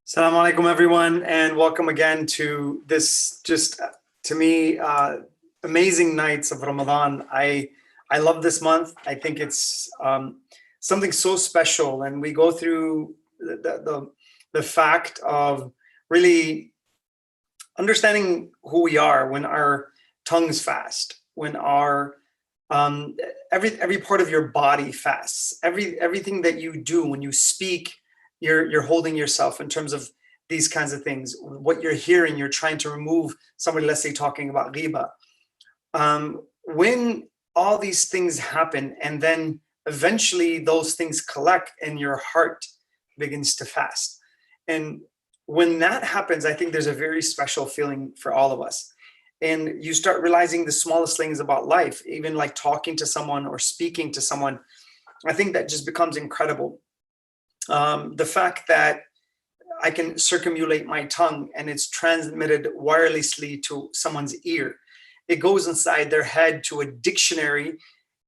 Assalamu alaikum, everyone, and welcome again to this to me, amazing nights of Ramadan. I love this month. I think it's something so special, and we go through the fact of really understanding who we are when our tongues fast, when our every part of your body fasts, everything that you do when you speak, you're holding yourself in terms of these kinds of things. What you're hearing, you're trying to remove somebody, let's say, talking about ghiba. When all these things happen, and then eventually those things collect and your heart begins to fast. And when that happens, I think there's a very special feeling for all of us. And you start realizing the smallest things about life, even like talking to someone or speaking to someone. I think that just becomes incredible. The fact that I can circumambulate my tongue and it's transmitted wirelessly to someone's ear. It goes inside their head to a dictionary,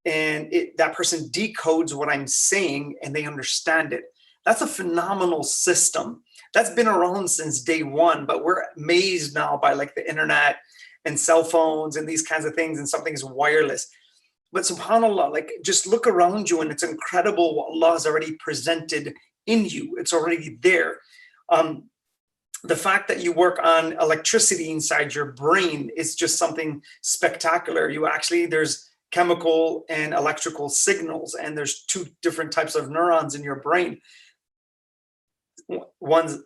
and that person decodes what I'm saying and they understand it. That's a phenomenal system. That's been around since day one, but we're amazed now by like the internet and cell phones and these kinds of things, and something is wireless. But subhanAllah, like just look around you and it's incredible what Allah has already presented in you. It's already there. The fact that you work on electricity inside your brain is just something spectacular. There's chemical and electrical signals, and there's two different types of neurons in your brain. One's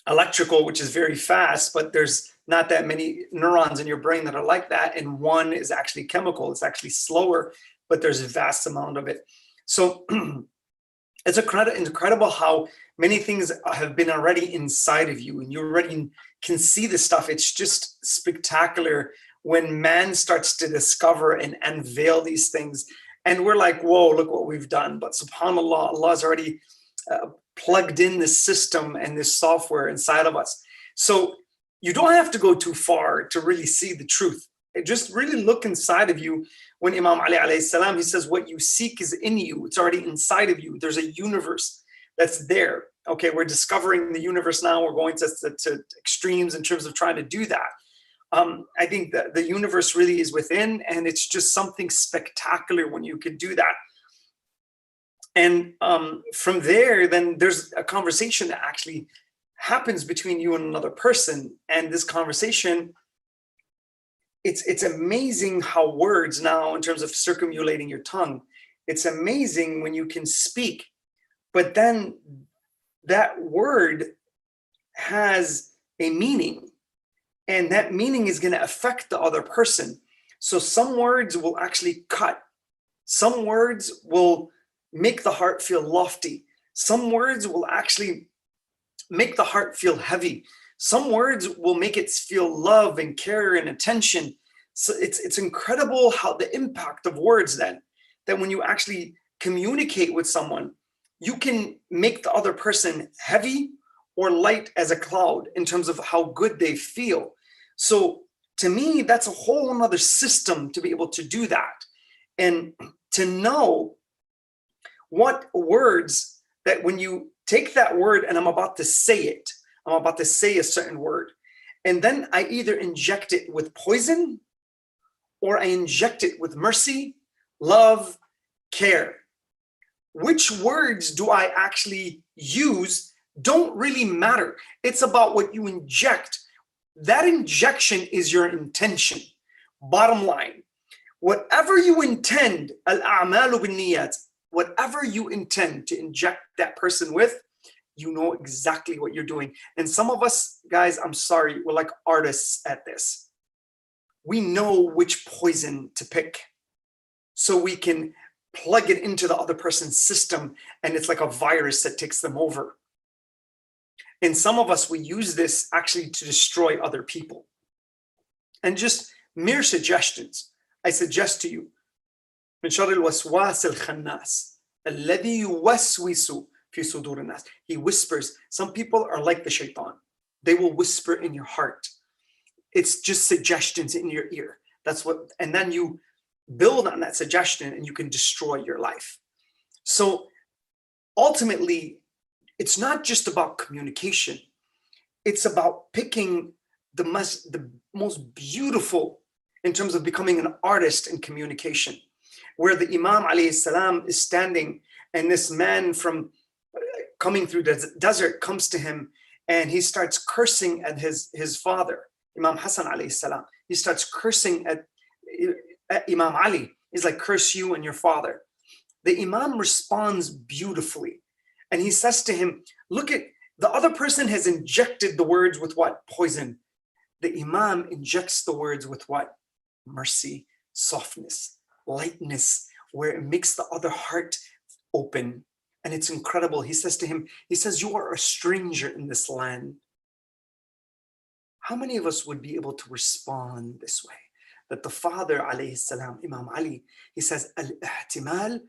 electrical, which is very fast, but there's not that many neurons in your brain that are like that. And one is actually chemical. It's actually slower, but there's a vast amount of it. So it's incredible how many things have been already inside of you, and you already can see the stuff. It's just spectacular when man starts to discover and unveil these things. And we're like, whoa, look what we've done. But subhanAllah, Allah's already plugged in this system and this software inside of us. So you don't have to go too far to really see the truth. Just really look inside of you. When Imam Ali alayhi salam, he says, what you seek is in you. It's already inside of you. There's a universe that's there. Okay, we're discovering the universe now. We're going to extremes in terms of trying to do that. I think that the universe really is within, and it's just something spectacular when you can do that. And from there, then there's a conversation that actually happens between you and another person. And this conversation, it's amazing how words now, in terms of circumambulating your tongue, it's amazing when you can speak, but then that word has a meaning, and that meaning is going to affect the other person. So some words will actually cut. Some words will make the heart feel lofty. Some words will actually make the heart feel heavy. Some words will make it feel love and care and attention. So it's incredible how the impact of words then, that when you actually communicate with someone, you can make the other person heavy or light as a cloud in terms of how good they feel. So to me, that's a whole another system to be able to do that. And to know what words, that when you take that word and I'm about to say it, I'm about to say a certain word, and then I either inject it with poison or I inject it with mercy, love, care. Which words do I actually use don't really matter. It's about what you inject. That injection is your intention. Bottom line, whatever you intend, al-a'malu bin-niyat, whatever you intend to inject that person with, you know exactly what you're doing. And some of us, guys, I'm sorry, we're like artists at this. We know which poison to pick, so we can plug it into the other person's system, and it's like a virus that takes them over. And some of us, we use this actually to destroy other people. And just mere suggestions, I suggest to you, من شر الوسواس الخناس الذي يوسوس في صدور الناس. He whispers. Some people are like the shaitan. They will whisper in your heart. It's just suggestions in your ear. That's what, and then you build on that suggestion and you can destroy your life. So ultimately, It's not just about communication. It's about picking the most beautiful in terms of becoming an artist in communication, where the Imam alayhi salam is standing and this man from coming through the desert comes to him and he starts cursing at his father, Imam Hassan alayhi salam. He starts cursing at Imam Ali. He's like, curse you and your father. The Imam responds beautifully. And he says to him, look at, the other person has injected the words with what? Poison. The Imam injects the words with what? Mercy, softness, lightness, where it makes the other heart open. And it's incredible. He says to him, he says, you are a stranger in this land. How many of us would be able to respond this way? That the father, alayhi salam, Imam Ali, he says, al-ihtimal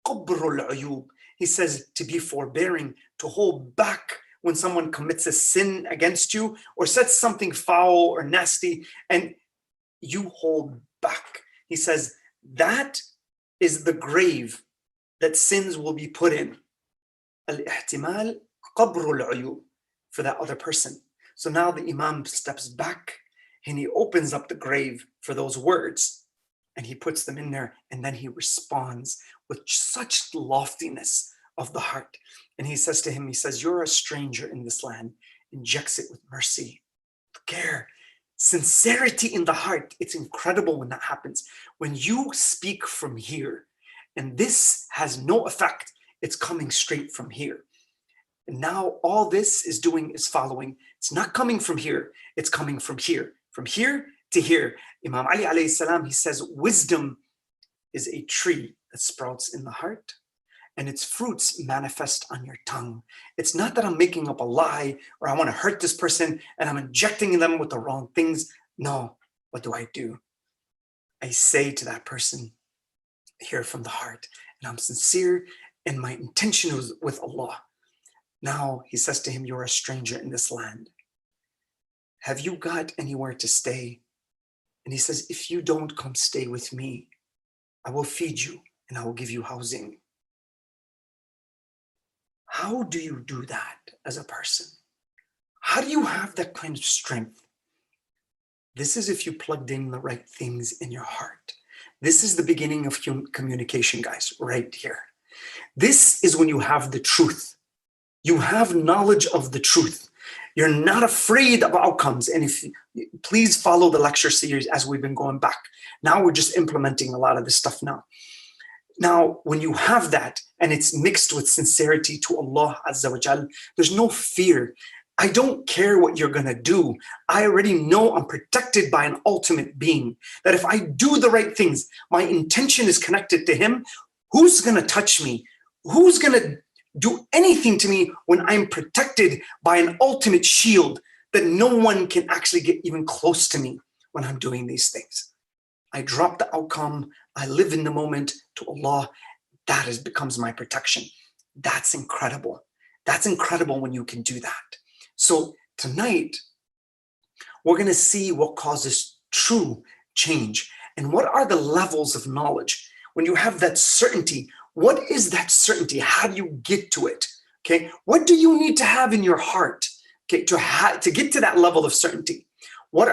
qabrul uyub. He says to be forbearing, to hold back when someone commits a sin against you or says something foul or nasty, and you hold back. He says that is the grave that sins will be put in. Al-ihtimal qabrul uyub, for that other person. So now the Imam steps back and he opens up the grave for those words and he puts them in there, and then he responds with such loftiness of the heart. And he says to him, he says, you're a stranger in this land. Injects it with mercy, care, sincerity in the heart. It's incredible when that happens. When you speak from here and this has no effect, it's coming straight from here. And now all this is doing is following. It's not coming from here. It's coming from here to here. Imam Ali alayhi salam, he says, wisdom is a tree that sprouts in the heart and its fruits manifest on your tongue. It's not that I'm making up a lie or I want to hurt this person and I'm injecting them with the wrong things. No, what do? I say to that person, hear from the heart, and I'm sincere and my intention was with Allah. Now he says to him, you're a stranger in this land. Have you got anywhere to stay? And he says, if you don't come stay with me, I will feed you and I will give you housing. How do you do that as a person? How do you have that kind of strength? This is if you plugged in the right things in your heart. This is the beginning of communication, guys, right here. This is when you have the truth. You have knowledge of the truth. You're not afraid of outcomes. And if please follow the lecture series as we've been going back. Now we're just implementing a lot of this stuff now. Now, when you have that and it's mixed with sincerity to Allah Azza wa Jal, there's no fear. I don't care what you're going to do. I already know I'm protected by an ultimate being. That if I do the right things, my intention is connected to him. Who's going to touch me? Who's going to do anything to me when I'm protected by an ultimate shield that no one can actually get even close to me when I'm doing these things? I drop the outcome. I live in the moment to Allah. That becomes my protection. That's incredible. That's incredible when you can do that. So tonight, we're going to see what causes true change and what are the levels of knowledge. When you have that certainty, what is that certainty? How do you get to it? Okay, what do you need to have in your heart, okay, to get to that level of certainty? What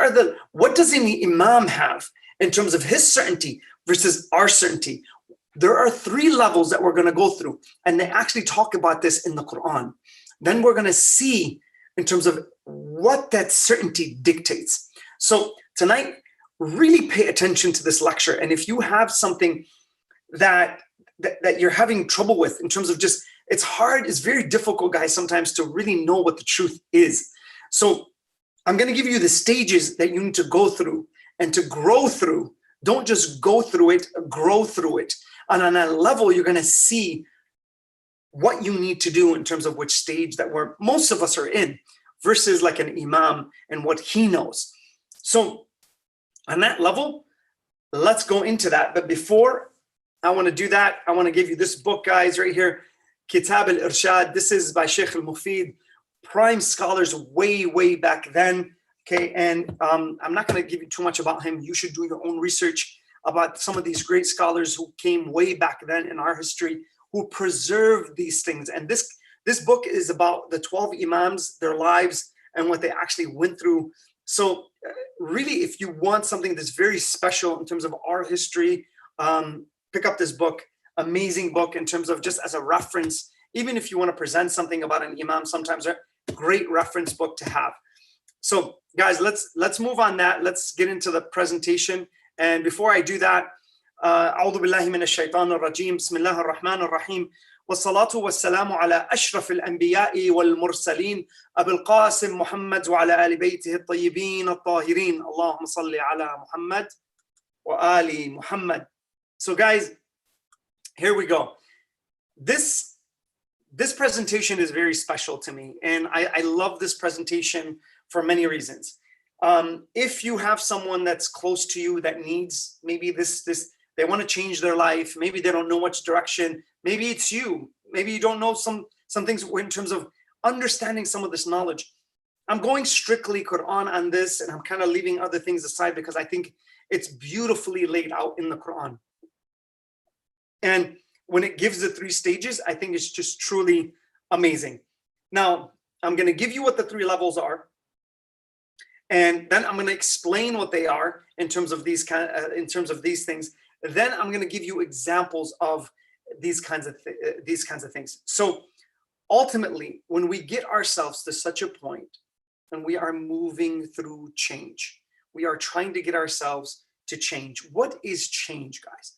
does the Imam have in terms of his certainty versus our certainty? There are 3 levels that we're going to go through, and they actually talk about this in the Quran. Then we're going to see in terms of what that certainty dictates. So tonight, really pay attention to this lecture. And if you have something that you're having trouble with in terms of just, it's hard, it's very difficult, guys, sometimes to really know what the truth is. So I'm going to give you the stages that you need to go through and to grow through. Don't just go through it, grow through it. And on that level, you're going to see what you need to do in terms of which stage that most of us are in versus like an Imam and what he knows. So on that level, let's go into that. But before I want to do that, I want to give you this book, guys, right here, Kitab al-Irshad. This is by Sheikh al-Mufid, prime scholars way back then. Okay, and I'm not going to give you too much about him. You should do your own research about some of these great scholars who came way back then in our history, who preserved these things. And this This book is about the 12 Imams, their lives, and what they actually went through. So really, if you want something that's very special in terms of our history, pick up this book. Amazing book in terms of just as a reference. Even if you want to present something about an Imam, sometimes a great reference book to have. So guys, let's move on that. Let's get into the presentation. And before I do that, أعوذ بالله من الشيطان الرجيم بسم الله الرحمن الرحيم والصلاة والسلام على أشرف الأنبياء والمرسلين أبي القاسم محمد وعلى آل بيته الطيبين الطاهرين اللهم صل على محمد وآل محمد. So guys, here we go. This presentation is very special to me, and I love this presentation for many reasons. If you have someone that's close to you that needs maybe this, they want to change their life, maybe they don't know which direction, maybe it's you, maybe you don't know some things in terms of understanding some of this knowledge. I'm going strictly Quran on this, and I'm kind of leaving other things aside because I think it's beautifully laid out in the Quran. And when it gives the 3 stages, I think it's just truly amazing. Now, I'm going to give you what the 3 levels are, and then I'm going to explain what they are in terms of these things. Then I'm going to give you examples of these kinds of things. So ultimately, when we get ourselves to such a point and we are moving through change, we are trying to get ourselves to change. What is change, guys?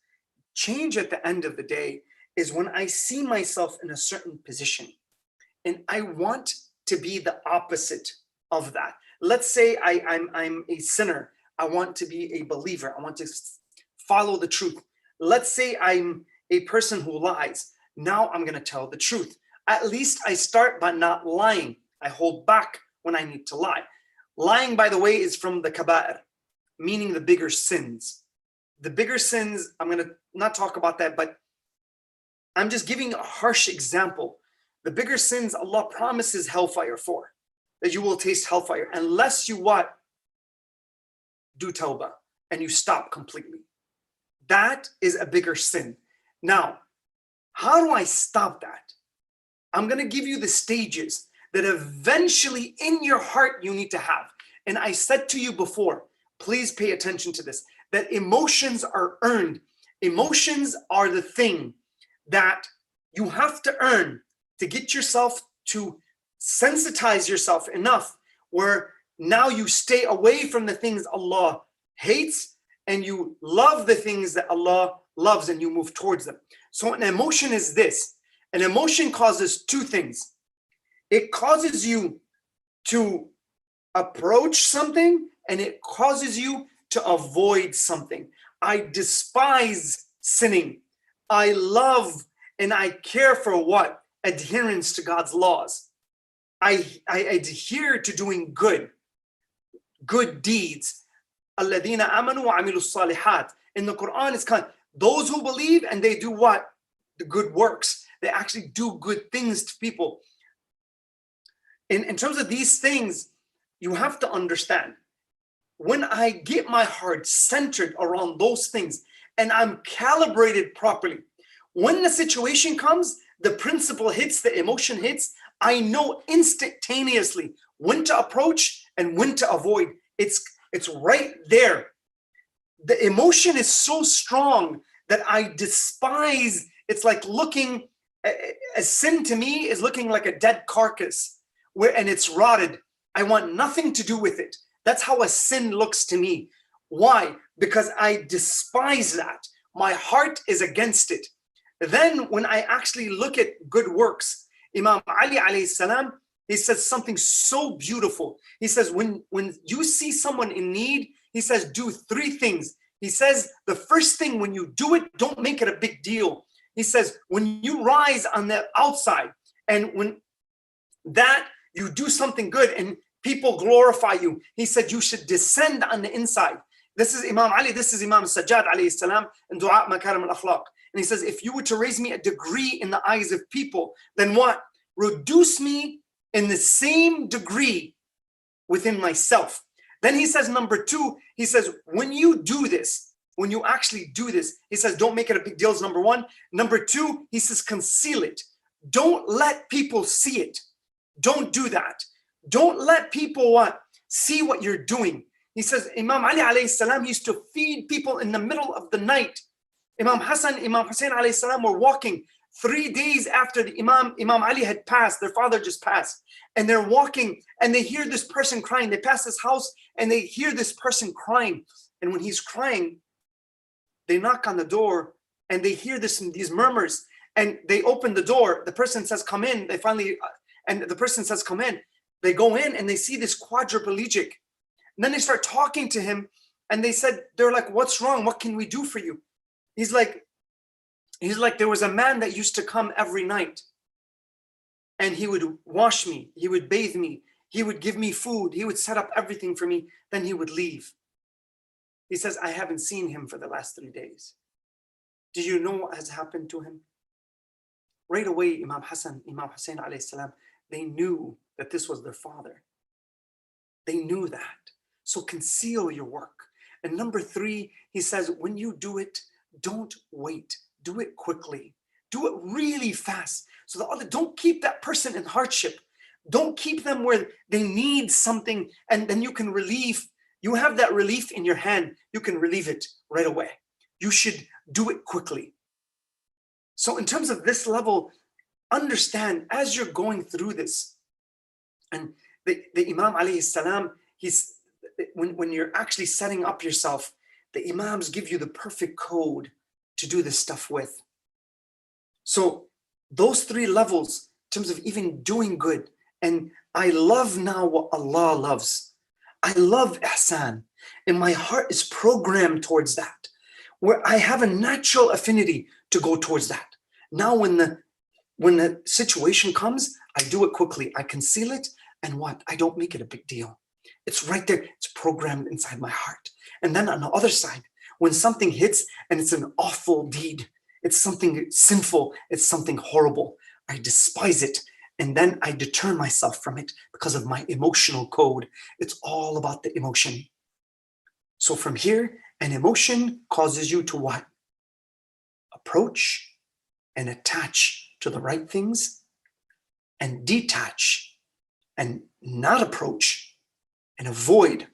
Change at the end of the day is when I see myself in a certain position and I want to be the opposite of that. Let's say I'm a sinner. I want to be a believer. I want to follow the truth. Let's say I'm a person who lies. Now I'm going to tell the truth. At least I start by not lying. I hold back when I need to lie. Lying, by the way, is from the kaba'ir, meaning the bigger sins. The bigger sins, I'm going to not talk about that, but I'm just giving a harsh example. The bigger sins Allah promises hellfire for, that you will taste hellfire unless you what? Do tawbah and you stop completely. That is a bigger sin. Now, how do I stop that? I'm going to give you the stages that eventually in your heart you need to have. And I said to you before, please pay attention to this, that emotions are earned. Emotions are the thing that you have to earn to get yourself to sensitize yourself enough where now you stay away from the things Allah hates and you love the things that Allah loves and you move towards them. So an emotion is this. An emotion causes 2 things. It causes you to approach something and it causes you to avoid something. I despise sinning. I love and I care for what? Adherence to God's laws. I adhere to doing good deeds. Alladhina amanu wa amilus salihat. In the Quran, it's kind of those who believe and they do what? The good works. They actually do good things to people. In terms of these things, you have to understand, when I get my heart centered around those things and I'm calibrated properly, when the situation comes, the principle hits, the emotion hits, I know instantaneously when to approach and when to avoid. It's right there. The emotion is so strong that I despise. It's like looking, a sin to me is looking like a dead carcass and it's rotted. I want nothing to do with it. That's how a sin looks to me. Why? Because I despise that. My heart is against it. Then when I actually look at good works, Imam Ali alayhi salam, he says something so beautiful. He says, when you see someone in need, he says, do 3 things. He says, the first thing, when you do it, don't make it a big deal. He says, when you rise on the outside and when that you do something good and people glorify you, he said, you should descend on the inside. This is Imam Ali, this is Imam Sajjad alayhi salam in Dua Makarim al-Akhlaq. And he says, if you were to raise me a degree in the eyes of people, then what? Reduce me in the same degree within myself. Then he says, number 2, he says, when you do this, when you actually do this, he says, don't make it a big deal is number 1. Number 2, he says, conceal it. Don't let people see it. Don't do that. Don't let people see what you're doing. He says, Imam Ali alayhi salam used to feed people in the middle of the night. Imam Hassan, Imam Hussein alayhi salam were walking 3 days after the Imam Ali had passed. Their father just passed. And they're walking and they hear this person crying. They pass this house and they hear this person crying. And when he's crying, they knock on the door and they hear these murmurs. And they open the door. The person says, come in. And the person says, come in. They go in and they see this quadriplegic. And then they start talking to him. And they're like, what's wrong? What can we do for you? He's like, there was a man that used to come every night. And he would wash me. He would bathe me. He would give me food. He would set up everything for me. Then he would leave. He says, I haven't seen him for the last 3 days. Do you know what has happened to him? Right away, Imam Hassan, Imam Hussein alayhi salam, they knew that this was their father. They knew that. So conceal your work. And number 3, he says, when you do it, don't wait. Do it quickly. Do it really fast. So don't keep that person in hardship. Don't keep them where they need something and then you can relieve. You have that relief in your hand. You can relieve it right away. You should do it quickly. So in terms of this level, understand as you're going through this, and the Imam alayhi salam, when you're actually setting up yourself, the Imams give you the perfect code to do this stuff with. So those 3 levels, in terms of even doing good, and I love now what Allah loves. I love ihsan, and my heart is programmed towards that, where I have a natural affinity to go towards that. Now when the situation comes, I do it quickly. I conceal it, and I don't make it a big deal. It's right there. It's programmed inside my heart. And then on the other side, when something hits and it's an awful deed, it's something sinful, it's something horrible, I despise it. And then I deter myself from it because of my emotional code. It's all about the emotion. So from here, an emotion causes you to what? Approach and attach to the right things, and detach and not approach and avoid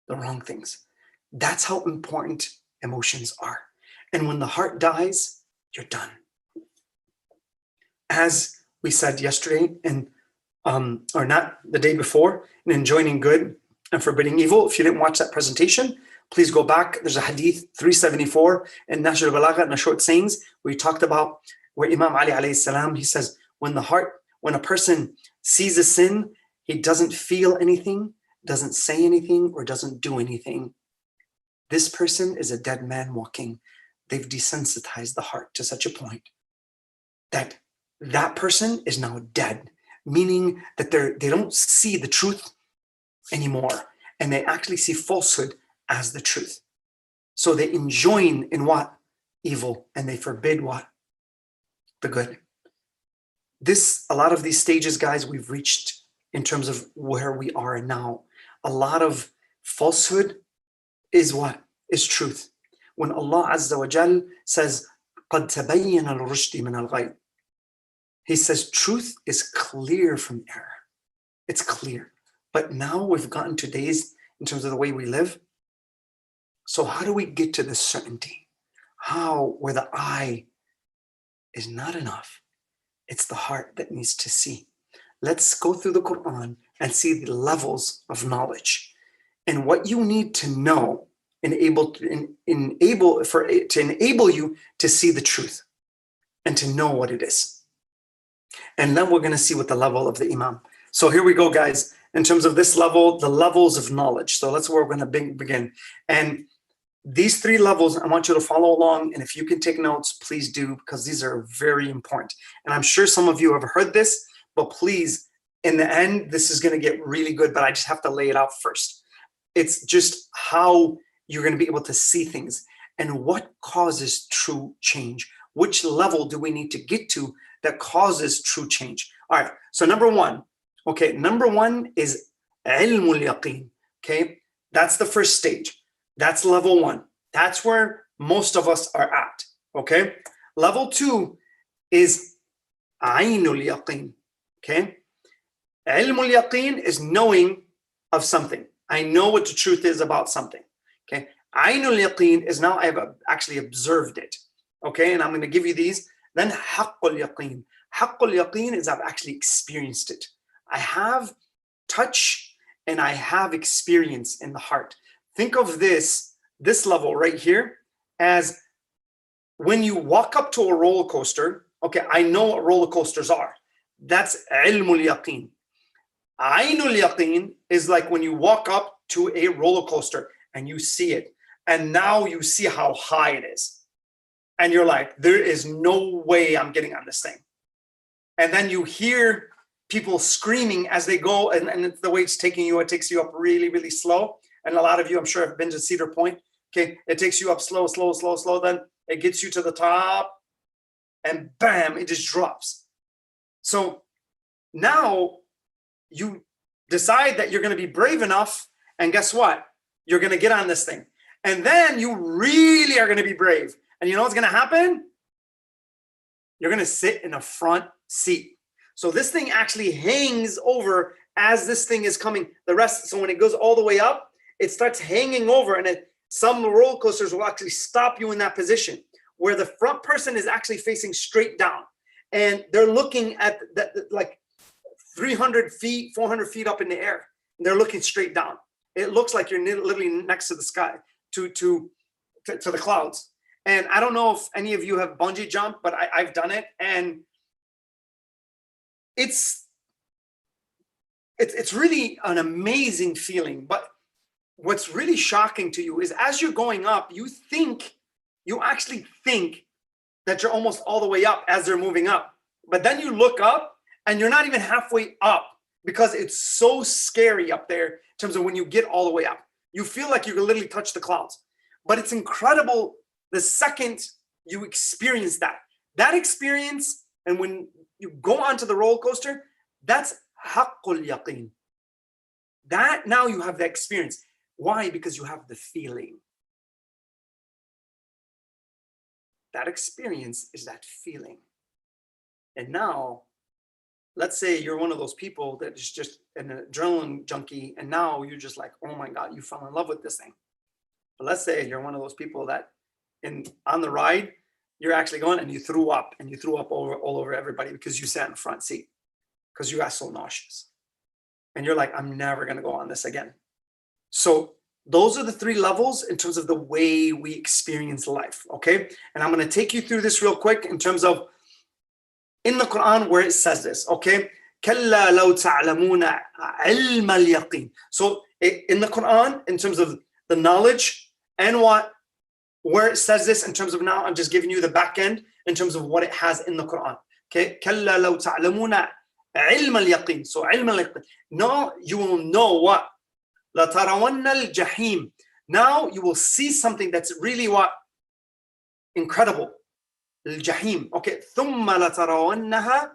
the wrong things. That's how important emotions are. And when the heart dies, you're done. As we said yesterday, or not the day before, in enjoining good and forbidding evil. If you didn't watch that presentation, please go back. There's a hadith 374 in Nahj al-Balagha, in the short sayings, where he talked about where Imam Ali alayhi salam, he says, when a person sees a sin, he doesn't feel anything, doesn't say anything, or doesn't do anything. This person is a dead man walking. They've desensitized the heart to such a point that that person is now dead, meaning that they don't see the truth anymore, and they actually see falsehood as the truth. So they enjoin in what? Evil, and they forbid what? The good. A lot of these stages, guys, we've reached in terms of where we are now. A lot of falsehood is what? Is truth. When Allah Azza wa Jal says, قَدْ تَبَيَّنَ الرُّشْدِ مِنَ الْغَيِّ, He says truth is clear from error. It's clear. But now we've gotten to days in terms of the way we live. So how do we get to this certainty? How? Where the eye is not enough. It's the heart that needs to see. Let's go through the Quran and see the levels of knowledge and what you need to know to enable you to see the truth and to know what it is. And then we're going to see what the level of the Imam. So here we go, guys. In terms of this level, the levels of knowledge. So that's where we're going to begin. And these 3 levels, I want you to follow along. And if you can take notes, please do, because these are very important. And I'm sure some of you have heard this, but please, in the end, this is going to get really good, but I just have to lay it out first. It's just how you're going to be able to see things and what causes true change. Which level do we need to get to that causes true change? All right, so number 1. Okay, number 1 is ilmul yaqeen. Okay, that's the first stage. That's level 1. That's where most of us are at. Okay, level 2 is Aynul yaqeen. Okay? Ilmul yaqeen is knowing of something. I know what the truth is about something. Okay? Aynul yaqeen is now I have actually observed it. Okay? And I'm going to give you these. Then haqqul yaqeen. Haqqul yaqeen is I've actually experienced it. I have touch and I have experience in the heart. Think of this level right here as when you walk up to a roller coaster. Okay, I know what roller coasters are. That's ilmul yaqeen. Aynul yaqeen is like when you walk up to a roller coaster and you see it, and now you see how high it is. And you're like, there is no way I'm getting on this thing. And then you hear people screaming as they go, and it's the way it's taking you, it takes you up really, really slow. And a lot of you, I'm sure, have been to Cedar Point. Okay, it takes you up slow, slow, slow, slow. Then it gets you to the top, and bam, it just drops. So now you decide that you're going to be brave enough, and guess what? You're going to get on this thing. And then you really are going to be brave. And you know what's going to happen? You're going to sit in a front seat. So this thing actually hangs over as this thing is coming. The rest, so when it goes all the way up, it starts hanging over, and some roller coasters will actually stop you in that position where the front person is actually facing straight down, and they're looking at like 300 feet, 400 feet up in the air. And they're looking straight down. It looks like you're literally next to the sky, to the clouds. And I don't know if any of you have bungee jumped, but I've done it, and it's really an amazing feeling. But what's really shocking to you is as you're going up, you actually think that you're almost all the way up as they're moving up. But then you look up and you're not even halfway up, because it's so scary up there in terms of when you get all the way up. You feel like you can literally touch the clouds. But it's incredible the second you experience that experience. And when you go onto the roller coaster, that's haqqul yaqeen. That now you have the experience. Why? Because you have the feeling. That experience is that feeling. And now, let's say you're one of those people that is just an adrenaline junkie, and now you're just like, oh my God, you fell in love with this thing. But let's say you're one of those people that on the ride, you're actually going and you threw up all over everybody because you sat in the front seat because you got so nauseous. And you're like, I'm never going to go on this again. So those are the three levels in terms of the way we experience life, okay? And I'm going to take you through this real quick in terms of in the Quran where it says this, okay? كَلَّا لَوْ تَعْلَمُونَ عِلْمَ الْيَقِينِ. So in the Quran, in terms of the knowledge and where it says this in terms of, now I'm just giving you the back end in terms of what it has in the Quran. Okay, كَلَّا لَوْ تَعْلَمُونَ عِلْمَ الْيَقِينِ. So عِلْمَ الْيَقِينِ. No, you will know what? لَتَرَوَنَّ الْجَحِيمِ. Now you will see something that's really what? Incredible. الجحيم. Okay, ثُمَّ لَتَرَوَنَّهَا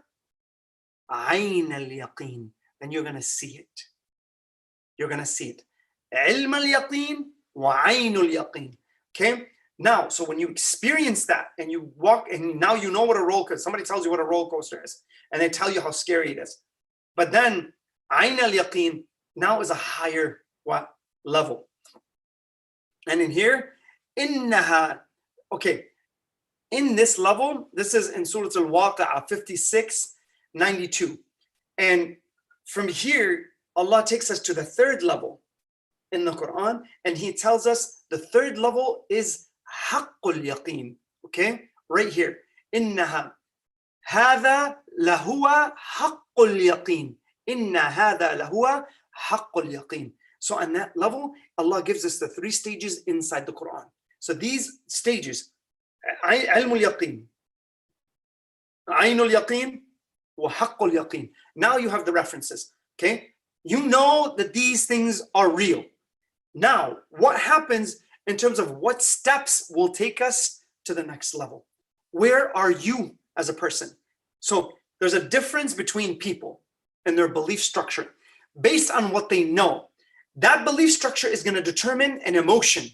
عَيْنَ الْيَقِينِ. Then you're going to see it. You're going to see it. عِلْمَ الْيَقِينِ وَعَيْنُ الْيَقِينِ. Okay? Now, so when you experience that and you walk, and now you know what a roller coaster, somebody tells you what a roller coaster is, and they tell you how scary it is. But then, Ayn al-Yaqeen now is a higher what? Level. And in here, innaha, okay, in this level, this is in Surah Al-Waqi'ah 56:92. And from here, Allah takes us to the third level in the Quran, and He tells us the third level is haqqul yaqeen. Okay, right here. Innaha hadha lahuwa haqqul yaqeen. Inna hadha lahuwa haqqul yaqeen. So on that level, Allah gives us the three stages inside the Quran. So these stages, ilmul yaqeen, aynul yaqeen, wa haqqul yaqeen. Now you have the references. Okay, you know that these things are real. Now, what happens in terms of what steps will take us to the next level? Where are you as a person? So there's a difference between people and their belief structure based on what they know. That belief structure is going to determine an emotion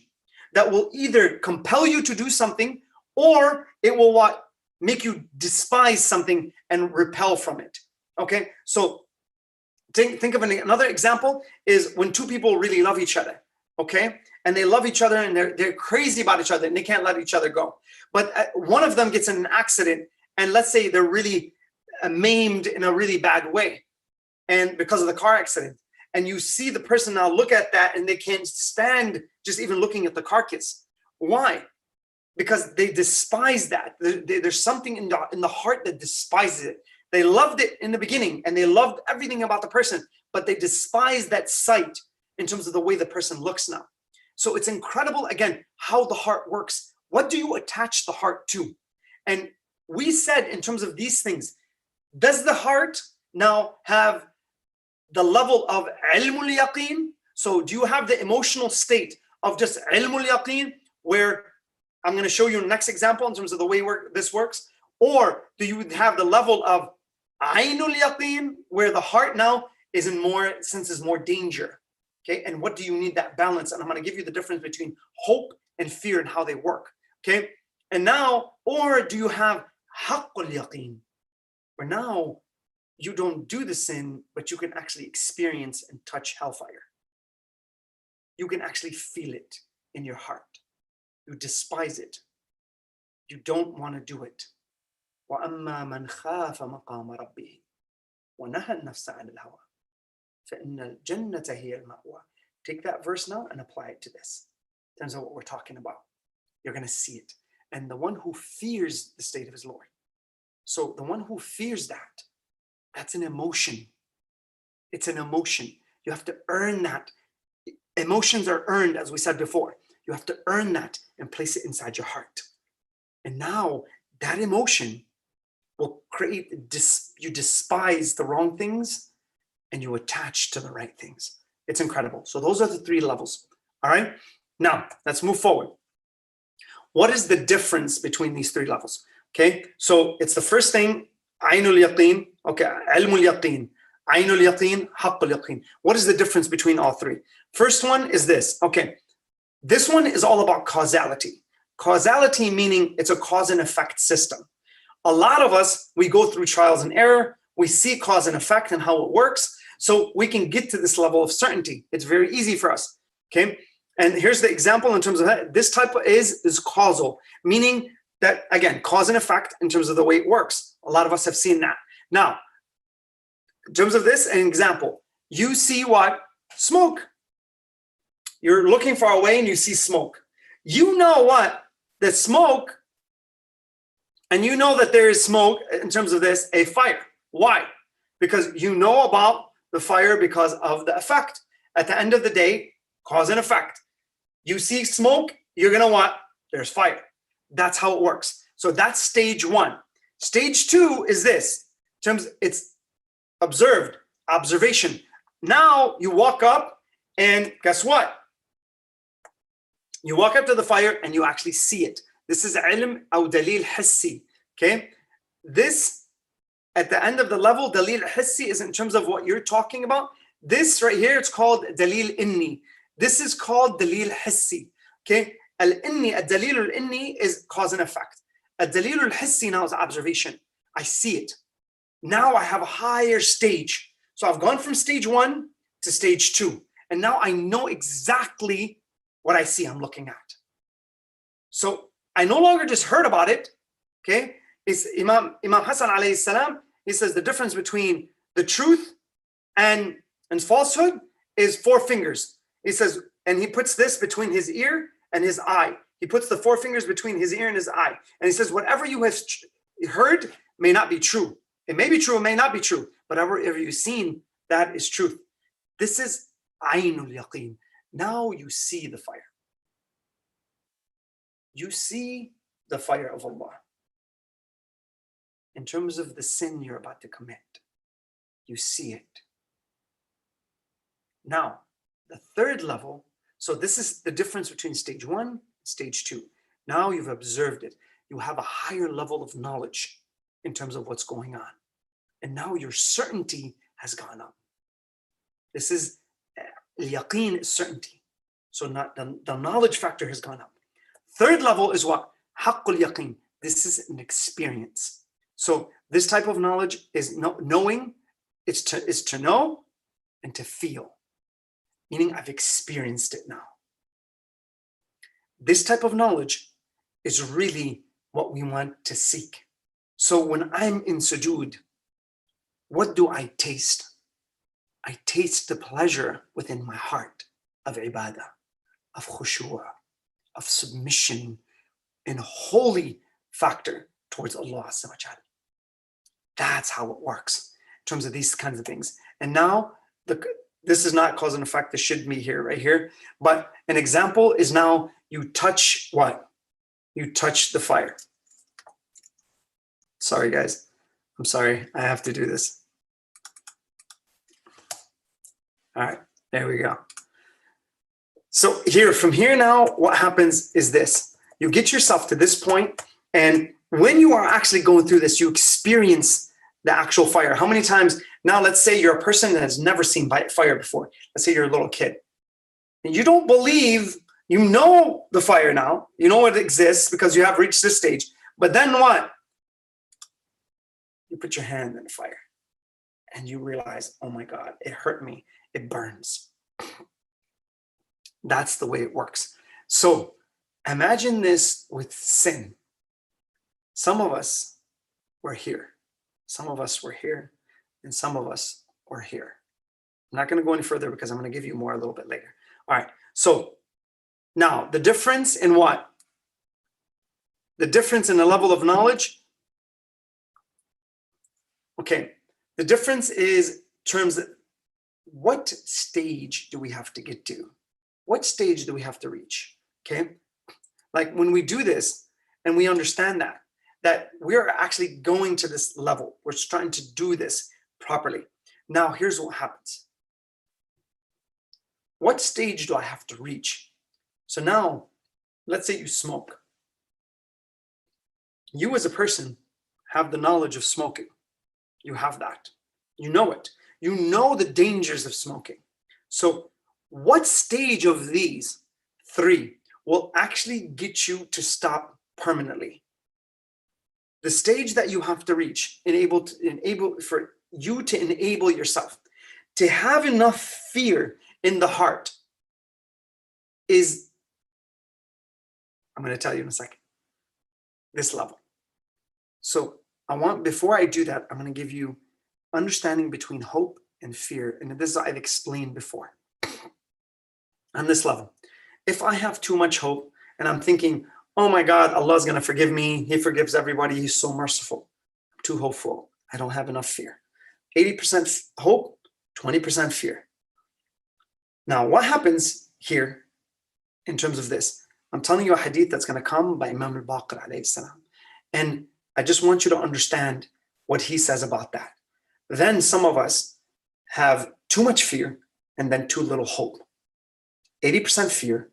that will either compel you to do something, or it will what? make you despise something and repel from it. Okay, so think of another example is when two people really love each other, okay? And they love each other and they're crazy about each other and they can't let each other go. But one of them gets in an accident and let's say they're really maimed in a really bad way and because of the car accident. And you see the person now look at that and they can't stand just even looking at the carcass. Why? Because they despise that. There's something in the heart that despises it. They loved it in the beginning and they loved everything about the person, but they despise that sight in terms of the way the person looks now. So it's incredible, again, how the heart works. What do you attach the heart to? And we said in terms of these things, does the heart now have the level of ilmul yaqeen? So do you have the emotional state of just ilmul yaqeen, where I'm going to show you the next example in terms of the way this works? Or do you have the level of ainul yaqeen, where the heart now is in more, senses more danger? Okay, and what do you need that balance? And I'm going to give you the difference between hope and fear and how they work. Okay, and now, or do you have haqqul yaqeen, where now you don't do the sin, but you can actually experience and touch hellfire. You can actually feel it in your heart. You despise it. You don't want to do it. وَأَمَّا مَنْ خَافَ مَقَامَ رَبِّهِ وَنَهَى النَّفْسَ عَنِ الْهَوَى فَإِنَّ الْجَنَّةَ هِيَ الْمَأْوَى. Take that verse now and apply it to this. In terms of what we're talking about, you're going to see it. And the one who fears the state of his Lord. So the one who fears that, that's an emotion. It's an emotion. You have to earn that. Emotions are earned, as we said before. You have to earn that and place it inside your heart. And now that emotion will create, you despise the wrong things and you attach to the right things. It's incredible. So those are the three levels. All right. Now let's move forward. What is the difference between these three levels? Okay. So it's the first thing, ainul yaqeen. Okay. Ilmul yaqeen, ainul yaqeen, haqqul yaqeen. What is the difference between all three? First one is this. Okay. This one is all about causality. Causality meaning it's a cause and effect system. A lot of us, we go through trials and error. We see cause and effect and how it works. So we can get to this level of certainty. It's very easy for us. Okay. And here's the example in terms of that. This type is causal, meaning that, again, cause and effect in terms of the way it works. A lot of us have seen that. Now, in terms of this, an example, you see what? Smoke. You're looking far away and you see smoke. You know what? The smoke, and you know that there is smoke in terms of this, a fire. Why? Because you know about the fire because of the effect. At the end of the day, cause and effect. You see smoke, you're gonna what? There's fire. That's how it works. So that's stage one. Stage two is this. In terms, it's observed, observation. Now you walk up and guess what? You walk up to the fire and you actually see it. This is ilm or dalil hissi. Okay? This, at the end of the level, dalil hissi is in terms of what you're talking about. This right here, it's called dalil inni. This is called dalil hissi. Okay? Al-inni, al-dalil al-inni is cause and effect. Al-dalil al-hissi now is observation. I see it. Now I have a higher stage. So I've gone from stage one to stage two. And now I know exactly what I see I'm looking at. So I no longer just heard about it. Okay? It's Imam Hassan alayhi salam, he says the difference between the truth and falsehood is 4 fingers. He says, and he puts this between his ear and his eye. He puts the 4 fingers between his ear and his eye. And he says, whatever you have heard may not be true. It may be true, it may not be true. But whatever you've seen, that is truth. This is ainul yaqeen. Now you see the fire. You see the fire of Allah. In terms of the sin you're about to commit, you see it. Now, the third level, so this is the difference between stage one and stage two. Now you've observed it. You have a higher level of knowledge in terms of what's going on. And now your certainty has gone up. This is yaqeen, is certainty. So not the knowledge factor has gone up. Third level is what? Haqqul yaqeen. This is an experience. So this type of knowledge is knowing, is to know and to feel, meaning I've experienced it now. This type of knowledge is really what we want to seek. So when I'm in sujood, what do I taste? I taste the pleasure within my heart of ibadah, of khushu', of submission and holy factor towards Allah Azza wa Jal. That's how it works in terms of these kinds of things. And now, this is not cause and effect, this should be here, right here. But an example is now you touch what? You touch the fire. Sorry, guys. I'm sorry. I have to do this. All right, there we go. So here, from here now, what happens is this. You get yourself to this point, and when you are actually going through this, you experience the actual fire. How many times, now let's say you're a person that has never seen fire before. Let's say you're a little kid. And you don't believe, you know the fire now, you know it exists because you have reached this stage. But then what? You put your hand in the fire and you realize, oh my God, it hurt me. It burns. That's the way it works. So imagine this with sin. Some of us were here. Some of us were here. And some of us were here. I'm not going to go any further because I'm going to give you more a little bit later. All right. So now the difference in what? The difference in the level of knowledge. Okay. The difference is terms of what stage do we have to get to? What stage do we have to reach? Okay. Like when we do this and we understand that we're actually going to this level, we're trying to do this properly. Now, here's what happens. What stage do I have to reach? So now, let's say you smoke. You as a person have the knowledge of smoking. You have that. You know it. You know the dangers of smoking. So what stage of these three will actually get you to stop permanently? The stage that you have to reach, for you to enable yourself to have enough fear in the heart is, I'm going to tell you in a second, this level. So before I do that, I'm going to give you understanding between hope and fear. And this is I've explained before. On this level, if I have too much hope and I'm thinking, oh my God, Allah's going to forgive me. He forgives everybody. He's so merciful. I'm too hopeful. I don't have enough fear. 80% hope, 20% fear. Now, what happens here in terms of this? I'm telling you a hadith that's going to come by Imam al-Baqir alayhi salam. And I just want you to understand what he says about that. Then some of us have too much fear and then too little hope. 80% fear,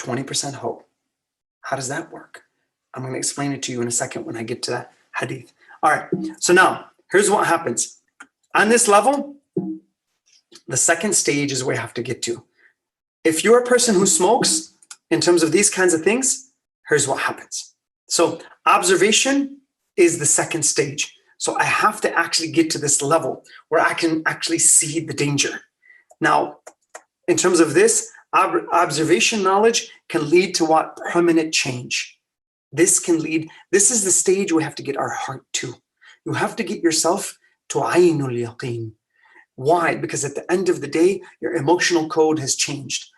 20% hope. How does that work? I'm going to explain it to you in a second when I get to that hadith. All right. So now, here's what happens. On this level, the second stage is where you have to get to. If you're a person who smokes, in terms of these kinds of things, here's what happens. So observation is the second stage. So I have to actually get to this level where I can actually see the danger. Now, in terms of this, observation knowledge can lead to what? Permanent change. This is the stage we have to get our heart to. You have to get yourself to aynul yaqeen. Why? Because at the end of the day, your emotional code has changed.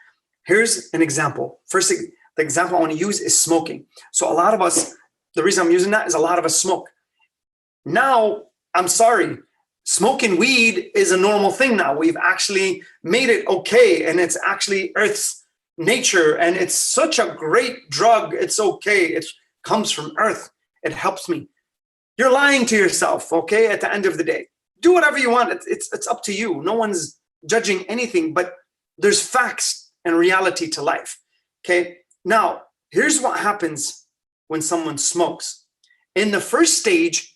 Here's an example. First, the example I want to use is smoking. So a lot of us, the reason I'm using that is a lot of us smoke. Now, I'm sorry, smoking weed is a normal thing now. We've actually made it okay, and it's actually Earth's nature, and it's such a great drug. It's okay. It comes from Earth. It helps me. You're lying to yourself, okay, at the end of the day. Do whatever you want. It's up to you. No one's judging anything, but there's facts and reality to life, okay? Now, here's what happens when someone smokes. In the first stage,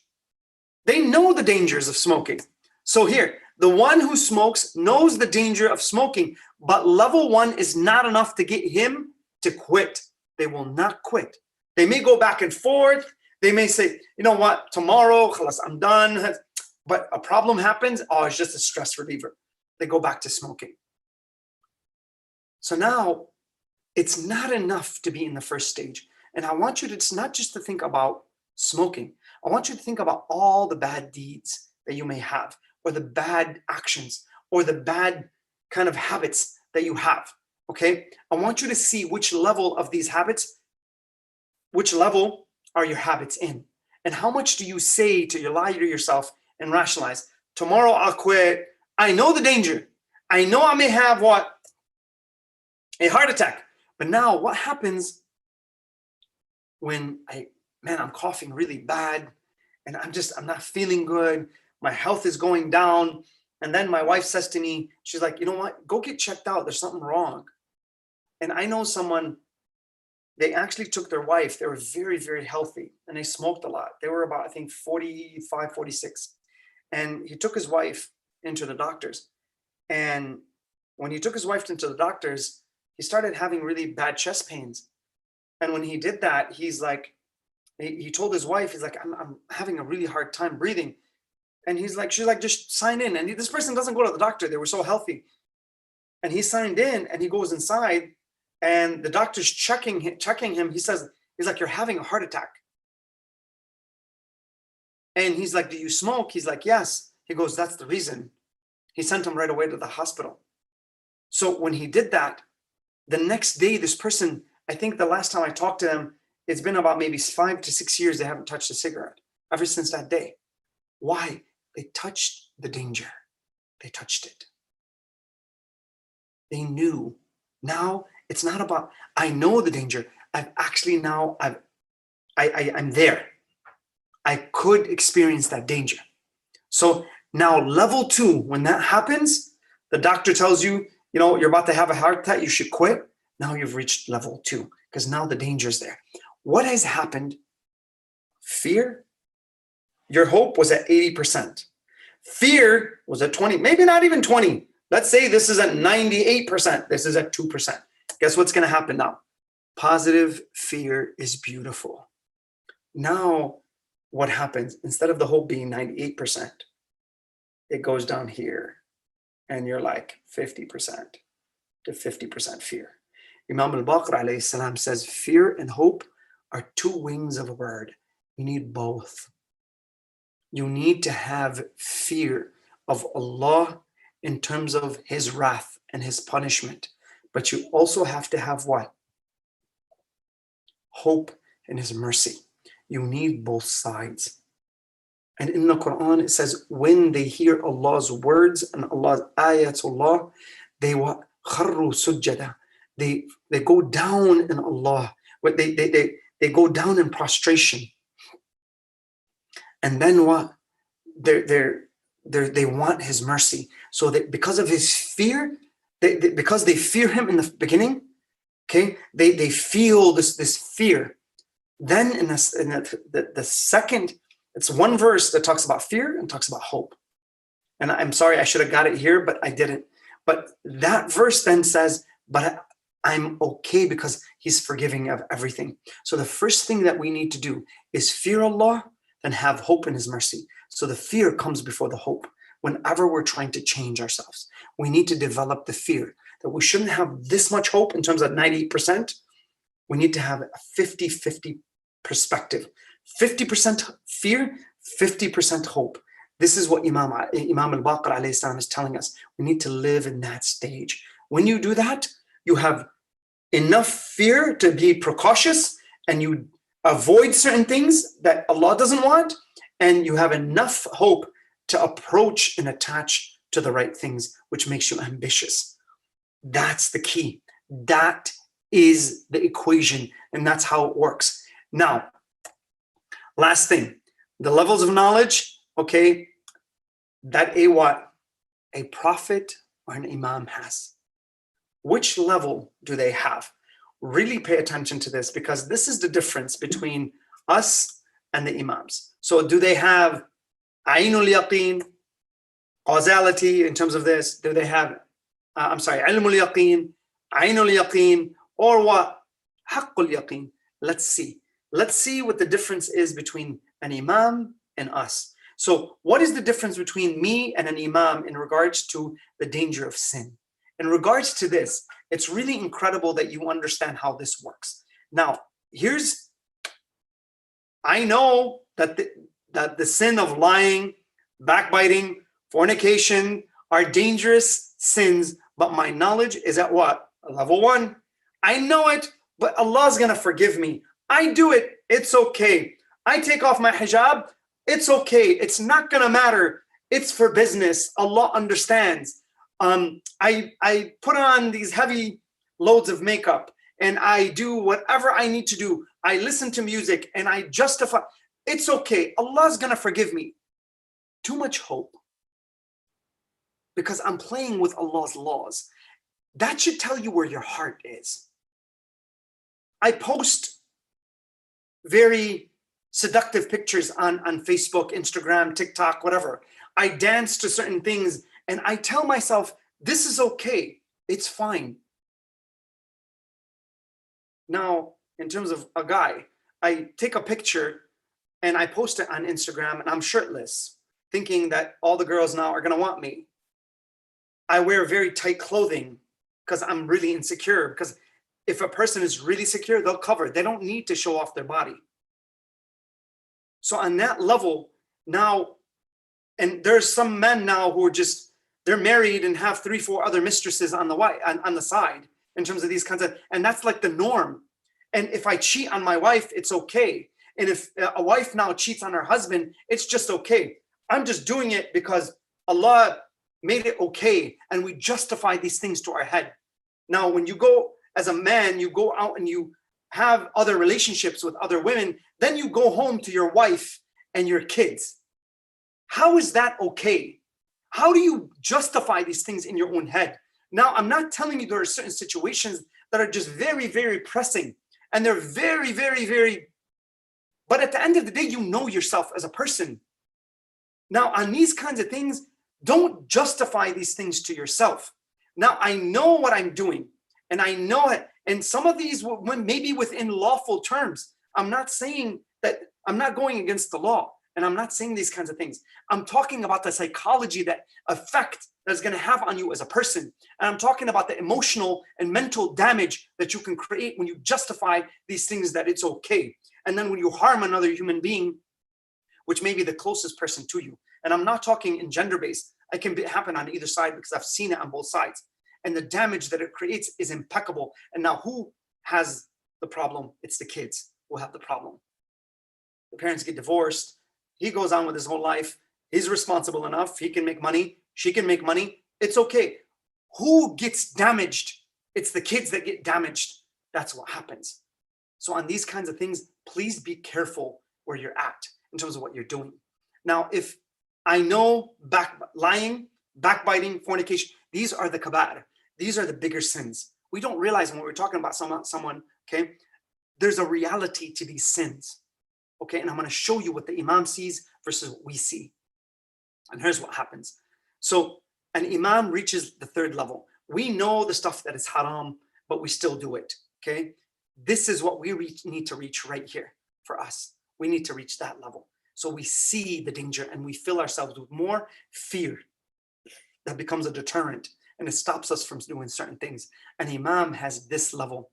they know the dangers of smoking. So here, the one who smokes knows the danger of smoking, but level one is not enough to get him to quit. They will not quit. They may go back and forth. They may say, you know what, tomorrow, khalas, I'm done. But a problem happens, oh, it's just a stress reliever. They go back to smoking. So now it's not enough to be in the first stage. And I want you to, it's not just to think about smoking. I want you to think about all the bad deeds that you may have, or the bad actions, or the bad kind of habits that you have. Okay? I want you to see which level of these habits, which level are your habits in? And how much do you say to you, lie to yourself and rationalize? Tomorrow I'll quit. I know the danger. I know I may have what? A heart attack. But now what happens when I'm coughing really bad and I'm not feeling good. My health is going down. And then my wife says to me, she's like, you know what? Go get checked out. There's something wrong. And I know someone, they actually took their wife. They were very, very healthy and they smoked a lot. They were about, I think, 45, 46. And he took his wife into the doctors. And when he took his wife into the doctors, he started having really bad chest pains. And when he did that, he's like, he told his wife, he's like, I'm having a really hard time breathing. And he's like, she's like, just sign in. And this person doesn't go to the doctor. They were so healthy. And he signed in and he goes inside and the doctor's checking him. He says, he's like, you're having a heart attack. And he's like, do you smoke? He's like, yes. He goes, that's the reason. He sent him right away to the hospital. So when he did that, the next day, this person, I think the last time I talked to them, it's been about maybe 5 to 6 years they haven't touched a cigarette ever since that day. Why? They touched the danger. They touched it. They knew. Now it's not about, I know the danger. I'm there. I could experience that danger. So now level 2, when that happens, the doctor tells you, you know, you're about to have a heart attack, you should quit. Now you've reached level 2 because now the danger is there. What has happened? Fear. Your hope was at 80%. Fear was at 20, maybe not even 20. Let's say this is at 98%. This is at 2%. Guess what's going to happen now? Positive fear is beautiful. Now, what happens? Instead of the hope being 98%, it goes down here. And you're like 50% to 50% fear. Imam al-Baqir alayhi salam says, fear and hope are 2 wings of a bird. You need both. You need to have fear of Allah in terms of his wrath and his punishment. But you also have to have what? Hope in his mercy. You need both sides. And in the Quran, it says, when they hear Allah's words and Allah's ayatullah, they kharru sujjada. They go down in Allah. They go down in prostration. And then what? They want his mercy. So that because of his fear, because they fear him in the beginning, okay, they feel this fear. Then in the second, it's one verse that talks about fear and talks about hope. And I'm sorry, I should have got it here, but I didn't. But that verse then says, but I'm okay because he's forgiving of everything. So the first thing that we need to do is fear Allah, then have hope in his mercy. So the fear comes before the hope. Whenever we're trying to change ourselves, we need to develop the fear that we shouldn't have this much hope in terms of 98%. We need to have a 50-50 perspective. 50% fear, 50% hope. This is what Imam al-Baqir alayhi salam is telling us. We need to live in that stage. When you do that, you have enough fear to be precautious and you avoid certain things that Allah doesn't want, and you have enough hope to approach and attach to the right things, which makes you ambitious. That's the key. That is the equation, and that's how it works. Now, last thing, the levels of knowledge, okay, that a prophet or an imam has. Which level do they have? Really pay attention to this, because this is the difference between us and the imams. So do they have Ainul Yaqeen, causality in terms of this? Do they have, Ilmul Yaqeen, Ainul Yaqeen, or what? Haqqul Yaqeen. Let's see. let's see what the difference is between an imam and us. So what is the difference between me and an imam in regards to the danger of sin? In regards to this, it's really incredible that you understand how this works. Now, I know that the sin of lying, backbiting, fornication are dangerous sins, but my knowledge is at what? Level 1. I know it, but Allah's gonna forgive me. I do it, it's okay. I take off my hijab, it's okay. It's not gonna matter. It's for business. Allah understands. I put on these heavy loads of makeup and I do whatever I need to do. I listen to music and I justify. It's okay. Allah's gonna forgive me. Too much hope. Because I'm playing with Allah's laws. That should tell you where your heart is. I post very seductive pictures on Facebook, Instagram, TikTok, whatever. I dance to certain things and I tell myself, this is okay, it's fine. Now, in terms of a guy, I take a picture and I post it on Instagram and I'm shirtless, thinking that all the girls now are gonna want me. I wear very tight clothing because I'm really insecure, because if a person is really secure, they'll cover. They don't need to show off their body. So on that level now, and there's some men now who are just, they're married and have 3-4 other mistresses on the side in terms of these kinds of, and that's like the norm. And if I cheat on my wife, it's okay. And if a wife now cheats on her husband, it's just okay. I'm just doing it because Allah made it okay, and we justify these things to our head. Now, when you go as a man, you go out and you have other relationships with other women, then you go home to your wife and your kids. How is that okay? How do you justify these things in your own head? Now, I'm not telling you there are certain situations that are just very, very pressing, and they're very, very, very, but at the end of the day, you know yourself as a person. Now, on these kinds of things, don't justify these things to yourself. Now, I know what I'm doing, and I know it. And some of these maybe within lawful terms. I'm not saying that, I'm not going against the law, and I'm not saying these kinds of things. I'm talking about the psychology, that effect that's going to have on you as a person. And I'm talking about the emotional and mental damage that you can create when you justify these things that it's okay. And then when you harm another human being, which may be the closest person to you. And I'm not talking in gender-based. It can happen on either side because I've seen it on both sides. And the damage that it creates is impeccable. And now who has the problem? It's the kids who have the problem. The parents get divorced. He goes on with his whole life. He's responsible enough. He can make money. She can make money. It's okay. Who gets damaged? It's the kids that get damaged. That's what happens. So on these kinds of things, please be careful where you're at in terms of what you're doing. Now, if I know lying, backbiting, fornication, these are the kaba'ir. These are the bigger sins. We don't realize when we're talking about someone, okay, there's a reality to these sins, okay? And I'm gonna show you what the imam sees versus what we see. And here's what happens. So an imam reaches the 3rd level. We know the stuff that is haram, but we still do it, okay? This is what we need to reach right here for us. We need to reach that level. So we see the danger and we fill ourselves with more fear that becomes a deterrent, and it stops us from doing certain things. An imam has this level.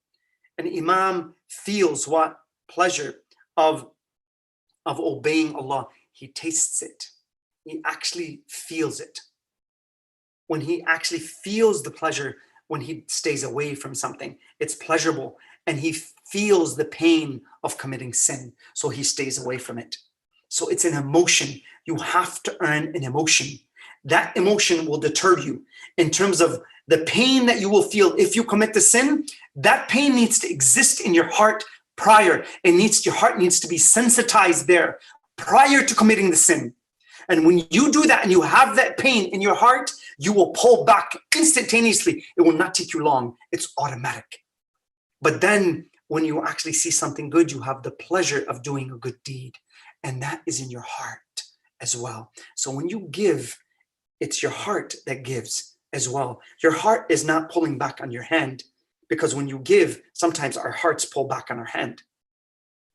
An imam feels what? Pleasure of obeying Allah. He tastes it. He actually feels it. When he actually feels the pleasure, when he stays away from something, it's pleasurable, and he feels the pain of committing sin, so he stays away from it. So it's an emotion. You have to earn an emotion. That emotion will deter you in terms of the pain that you will feel if you commit the sin. That pain needs to exist in your heart prior. Your heart needs to be sensitized there prior to committing the sin. And when you do that and you have that pain in your heart, you will pull back instantaneously. It will not take you long. It's automatic. But then when you actually see something good, you have the pleasure of doing a good deed. And that is in your heart as well. So when you give, it's your heart that gives as well. Your heart is not pulling back on your hand, because when you give, sometimes our hearts pull back on our hand.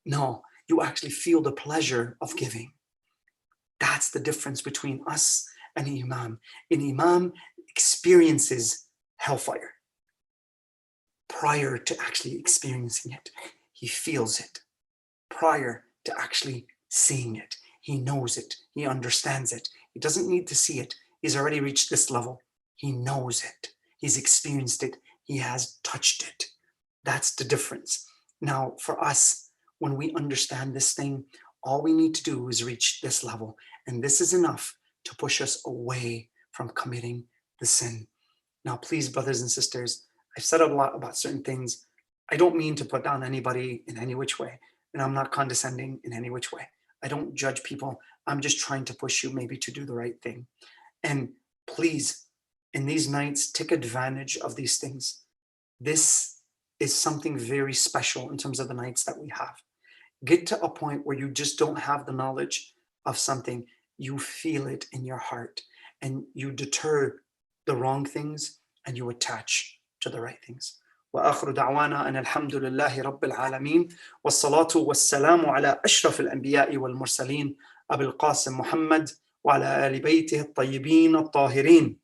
No, you actually feel the pleasure of giving. That's the difference between us and an imam. An imam experiences hellfire prior to actually experiencing it. He feels it prior to actually seeing it. He knows it. He understands it. He doesn't need to see it. He's already reached this level. He knows it. He's experienced it. He has touched it. That's the difference. Now, for us, when we understand this thing, all we need to do is reach this level. And this is enough to push us away from committing the sin. Now, please, brothers and sisters, I've said a lot about certain things. I don't mean to put down anybody in any which way, and I'm not condescending in any which way. I don't judge people. I'm just trying to push you maybe to do the right thing. And please, in these nights, take advantage of these things. This is something very special in terms of the nights that we have. Get to a point where you just don't have the knowledge of something. You feel it in your heart, and you deter the wrong things and you attach to the right things. وآخر دعوانا أن الحمد لله رب العالمين والصلاة والسلام على أشرف الأنبياء والمرسلين أبي القاسم محمد وعلى آل بيته الطيبين الطاهرين.